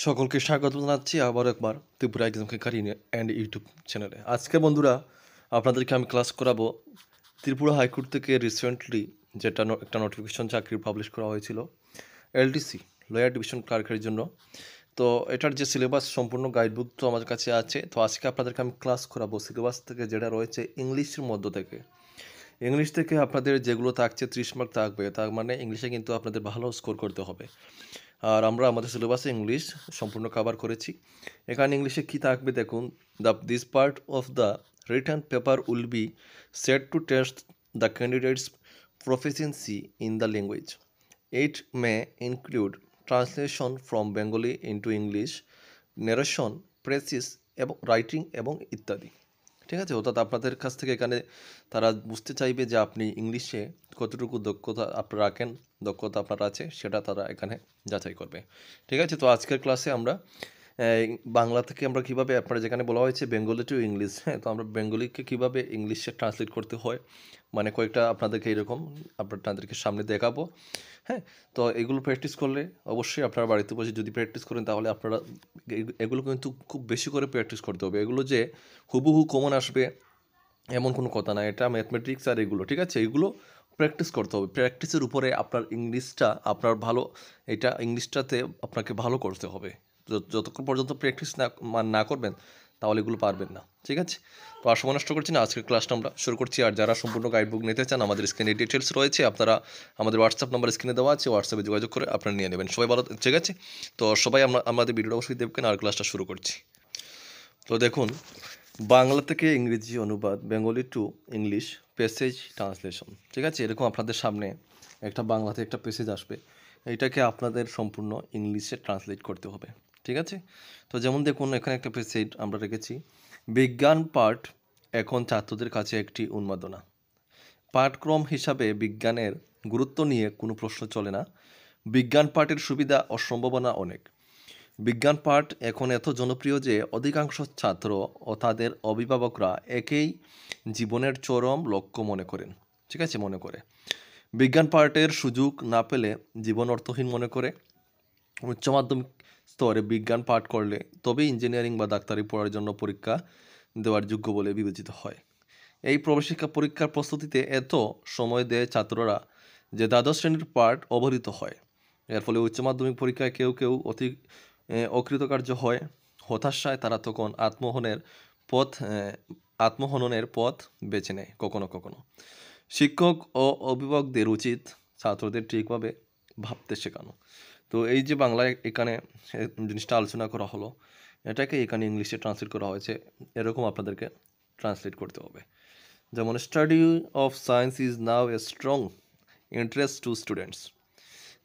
সকলকে স্বাগত জানাচ্ছি আবার একবার ত্রিপুরা এক্সাম কেকারি অ্যান্ড ইউটিউব চ্যানেলে। আজকে বন্ধুরা আপনাদেরকে আমি ক্লাস করাবো ত্রিপুরা হাইকোর্ট থেকে রিসেন্টলি যেটা একটা নোটিফিকেশন চাকরি পাবলিশ করা হয়েছিল এলডিসি লয়ার ডিভিশন ক্লার্কের জন্য। তো এটার যে সিলেবাস সম্পূর্ণ গাইডবুক তো আমার কাছে আছে। তো আজকে আপনাদেরকে আমি ক্লাস করাবো সিলেবাস থেকে যেটা রয়েছে ইংলিশের মধ্য থেকে। ইংলিশ থেকে আপনাদের যেগুলো থাকছে 30 মার্ক থাকবে, তার মানে ইংলিশে কিন্তু আপনাদের ভালো স্কোর করতে হবে। আর আমরা আমাদের সিলেবাসে ইংলিশ সম্পূর্ণ কভার করেছি। এখানে ইংলিশে কী থাকবে দেখুন, this part of the written paper will be set to test the candidates proficiency in the language. It may include translation from Bengali into English, narration, precis এবং রাইটিং এবং ইত্যাদি। ঠিক আছে, অর্থাৎ আপনাদের কাছ থেকে এখানে তারা বুঝতে চাইবে যে আপনি ইংলিশে কতটুকু দক্ষতা আপনার রাখেন, দক্ষতা আপনার আছে, সেটা তারা এখানে যাচাই করবে। ঠিক আছে, তো আজকের ক্লাসে আমরা বাংলা থেকে আমরা কীভাবে, আপনারা যেখানে বলা হয়েছে বেঙ্গলি টু ইংলিশ, হ্যাঁ, তো আমরা বেঙ্গলিকে কীভাবে ইংলিশে ট্রান্সলেট করতে হয়, মানে কয়েকটা আপনাদেরকে এরকম আপনাদেরকে সামনে দেখাবো। হ্যাঁ, তো এগুলো প্র্যাকটিস করলে অবশ্যই আপনারা বাড়িতে বসে যদি প্র্যাকটিস করেন তাহলে আপনারা এগুলো কিন্তু খুব বেশি করে প্র্যাকটিস করতে হবে। এগুলো যে হুবহু কমন আসবে এমন কোনো কথা না, এটা ম্যাথমেটিক্স আর এগুলো, ঠিক আছে, এগুলো প্র্যাকটিস করতে হবে। প্র্যাকটিসের উপরে আপনার ইংলিশটা আপনার ভালো, এটা ইংলিশটাতে আপনাকে ভালো করতে হবে। যতক্ষণ পর্যন্ত প্র্যাকটিস না করবেন তাহলে এগুলো পারবেন না। ঠিক আছে, তো আর সময় নষ্ট করছি না, আজকের ক্লাসটা আমরা শুরু করছি। আর যারা সম্পূর্ণ গাইডবুক নিতে চান আমাদের স্ক্রিনে ডিটেলস রয়েছে, আপনারা আমাদের হোয়াটসঅ্যাপ নাম্বার স্ক্রিনে দেওয়া আছে, হোয়াটসঅ্যাপে যোগাযোগ করে আপনারা নিয়ে নেবেন। সবাই ভালো, ঠিক আছে, তো সবাই আমাদের ভিডিওটা অবশ্যই দেখবেন। আর ক্লাসটা শুরু করছি। তো দেখুন, বাংলা থেকে ইংরেজি অনুবাদ, Bengali to English passage translation. ঠিক আছে, এরকম আপনাদের সামনে একটা বাংলাতে একটা প্যাসেজ আসবে, এইটাকে আপনাদের সম্পূর্ণ ইংলিশে ট্রান্সলেট করতে হবে। ঠিক আছে, তো যেমন দেখুন এখানে একটা প্যাসেজ আমরা রেখেছি, বিজ্ঞান পাঠ এখন ছাত্রদের কাছে একটি উন্মাদনা। পাঠক্রম হিসাবে বিজ্ঞানের গুরুত্ব নিয়ে কোনো প্রশ্ন চলে না। বিজ্ঞান পাঠের সুবিধা ও সম্ভাবনা অনেক। বিজ্ঞান পাঠ এখন এত জনপ্রিয় যে অধিকাংশ ছাত্র ও তাদের অভিভাবকরা একেই জীবনের চরম লক্ষ্য মনে করেন। ঠিক আছে, মনে করে বিজ্ঞান পাঠের সুযোগ না পেলে জীবন অর্থহীন মনে করে। উচ্চ মাধ্যমিক স্তরে বিজ্ঞান পাঠ করলে তবেই ইঞ্জিনিয়ারিং বা ডাক্তারি পড়ার জন্য পরীক্ষা দেওয়ার যোগ্য বলে বিবেচিত হয়। এই প্রবেশিকা পরীক্ষার প্রস্তুতিতে এত সময় দেয় ছাত্ররা যে দ্বাদশ শ্রেণীর পাঠ অবহিত হয়। এর ফলে উচ্চ মাধ্যমিক পরীক্ষায় কেউ কেউ অকৃতকার্য হয়। হতাশায় তারা তখন আত্মহননের পথ বেছে নেয় কখনো কখনো। শিক্ষক ও অভিভাবকদের উচিত ছাত্রদের ঠিকভাবে ভাবতে শেখানো। তো এই যে বাংলায় এখানে জিনিসটা আলোচনা করা হলো, এটাকে এখানে ইংলিশে ট্রান্সলেট করা হয়েছে, এরকম আপনাদেরকে ট্রান্সলেট করতে হবে। যেমন study of science is now a strong interest to students.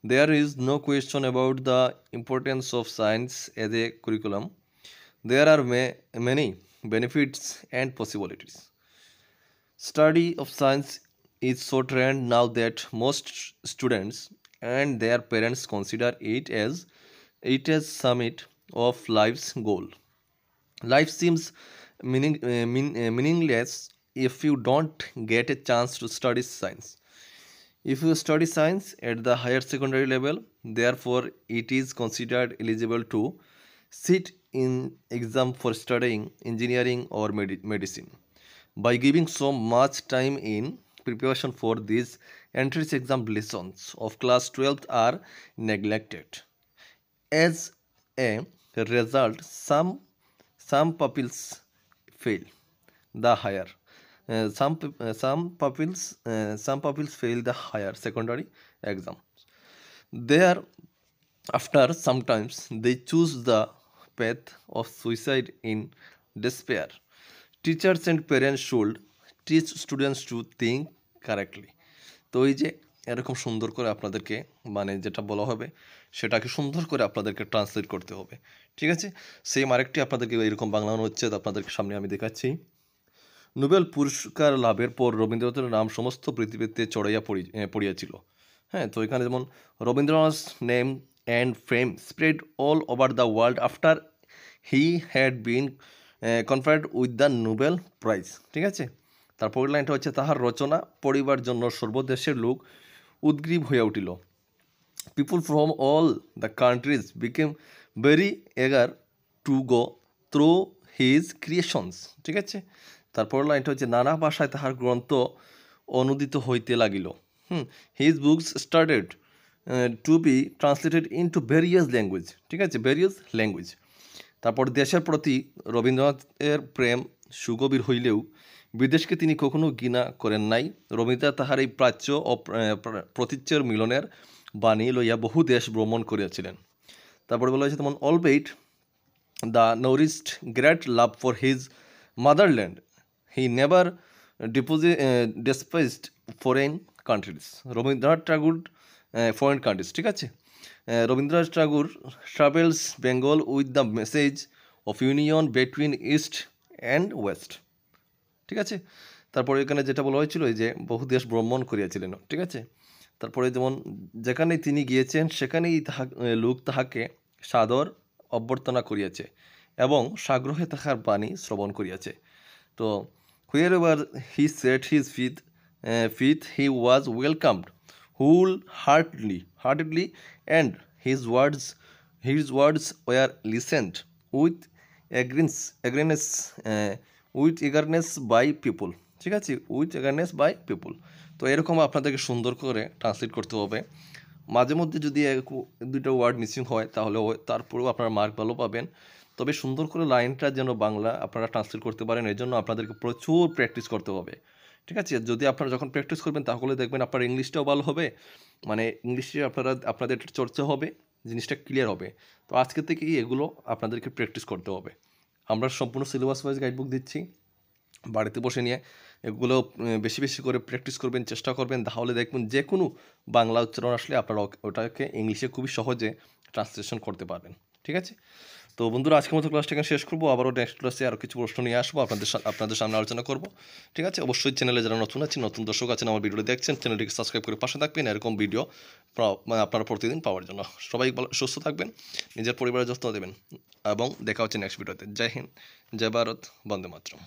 There is no question about the importance of science as a curriculum. There are many benefits and possibilities. Study of science is so trend now that most students and their parents consider it as summit of life's goal. Life seems meaningless if you don't get a chance to study science. If you study science at the higher secondary level, therefore it is considered eligible to sit in exam for studying engineering or medicine. By giving so much time in preparation for these entrance exam lessons of class 12th are neglected. As a result, some pupils fail the higher. Some pupils fail the higher secondary exam. There, after sometimes they choose the path of suicide in despair. Teachers and parents should teach students to think correctly. তো এই যে এরকম সুন্দর করে আপনাদেরকে, মানে যেটা বলা হবে সেটাকে সুন্দর করে আপনাদেরকে ট্রান্সলেট করতে হবে। ঠিক আছে, সেম আরেকটি আপনাদেরকে এরকম বাংলা অনুচ্ছেদ আপনাদেরকে সামনে আমি দেখাচ্ছি। নোবেল পুরস্কার লাভের পর রবীন্দ্রনাথের নাম সমস্ত পৃথিবীতে ছড়াইয়া পড়িয়াছিল। হ্যাঁ, তো এখানে যেমন Rabindranath name and fame spread all over the world after he had been conferred with the Nobel prize. ঠিক আছে, তারপরের লাইনটা হচ্ছে, তাহার রচনা পড়িবার জন্য সর্বদেশের লোক উদ্গ্রীব হইয়া উঠিল। People from all the countries became very eager to go through his creations. ঠিক আছে, তারপর লাইনটা হচ্ছে নানা ভাষায় তাহার গ্রন্থ অনুদিত হইতে লাগিল। His books started to B translated into various language. ঠিক আছে, ভেরিয়াস ল্যাঙ্গুয়েজ। তারপর দেশের প্রতি রবীন্দ্রনাথের প্রেম সুগভীর হইলেও বিদেশকে তিনি কখনো ঘৃণা করেন নাই। রবীন্দ্রনাথ তাহার এই প্রাচ্য ও প্রতীচ্যের মিলনের বাণী লইয়া বহু দেশ ভ্রমণ করিয়াছিলেন। তারপরে বলা হয়েছে তেমন অলবেইট the nourished great love for his motherland, he never despised foreign countries. Rabindranath Tagore foreign countries. ঠিক আছে, Rabindranath Tagore travels Bengal with the message of union between east and west. ঠিক আছে, তারপরে এখানে যেটা বলা হয়েছিল যে বহু দেশ ভ্রমণ করিয়াছিলেন। ঠিক আছে, তারপরে যেমন যেখানে তিনি গিয়েছেন সেখানেই লোক তাহাকে সাদর অভ্যর্থনা করিয়াছে এবং সাগ্রহে তাহার বাণী শ্রবণ করিয়াছে। তো wherever he set his faith he was welcomed wholeheartedly and his words were listened with eagerness by people. ঠিক আছে, উইথ এগারনেস বাই পিপুল। তো এরকম আপনাদেরকে সুন্দর করে ট্রান্সলেট করতে হবে। মাঝে মধ্যে যদি দুইটা ওয়ার্ড মিসিং হয় তাহলে তারপরেও আপনারা মার্ক ভালো পাবেন। তবে সুন্দর করে লাইনটা যেন বাংলা আপনারা ট্রান্সলেট করতে পারেন, এই জন্য আপনাদেরকে প্রচুর প্র্যাকটিস করতে হবে। ঠিক আছে, যদি আপনারা যখন প্র্যাকটিস করবেন তাহলে দেখবেন আপনার ইংলিশটাও ভালো হবে, মানে ইংলিশে আপনাদের চর্চা হবে, জিনিসটা ক্লিয়ার হবে। তো আজকে থেকেই এগুলো আপনাদেরকে প্র্যাকটিস করতে হবে। আমরা সম্পূর্ণ সিলেবাস ওয়াইজ গাইডবুক দিচ্ছি, বাড়িতে বসে নিয়ে এগুলো বেশি বেশি করে প্র্যাকটিস করবেন, চেষ্টা করবেন, তাহলে দেখবেন যে কোনো বাংলা উচ্চারণ আসলে আপনারা ওটাকে ইংলিশে খুবই সহজে ট্রান্সলেশন করতে পারবেন। ঠিক আছে, তো বন্ধুরা আজকের মতো ক্লাসটা এখানে শেষ করবো। আবারও নেক্সট ক্লাসে আরও কিছু প্রশ্ন নিয়ে আসবো, আপনাদের সামনে আলোচনা করবো। ঠিক আছে, অবশ্যই চ্যানেলে যারা নতুন আছেন, নতুন দর্শক আছেন, আমার ভিডিওটি দেখছেন, চ্যানেলটিকে সাবস্ক্রাইব করে পাশে থাকবেন এরকম ভিডিও আপনারা প্রতিদিন পাওয়ার জন্য। সবাই সুস্থ থাকবেন, নিজের পরিবারের যত্ন দেবেন এবং দেখা হচ্ছে নেক্সট ভিডিওতে। জয় হিন্দ, জয় ভারত, বন্দে মাতরম।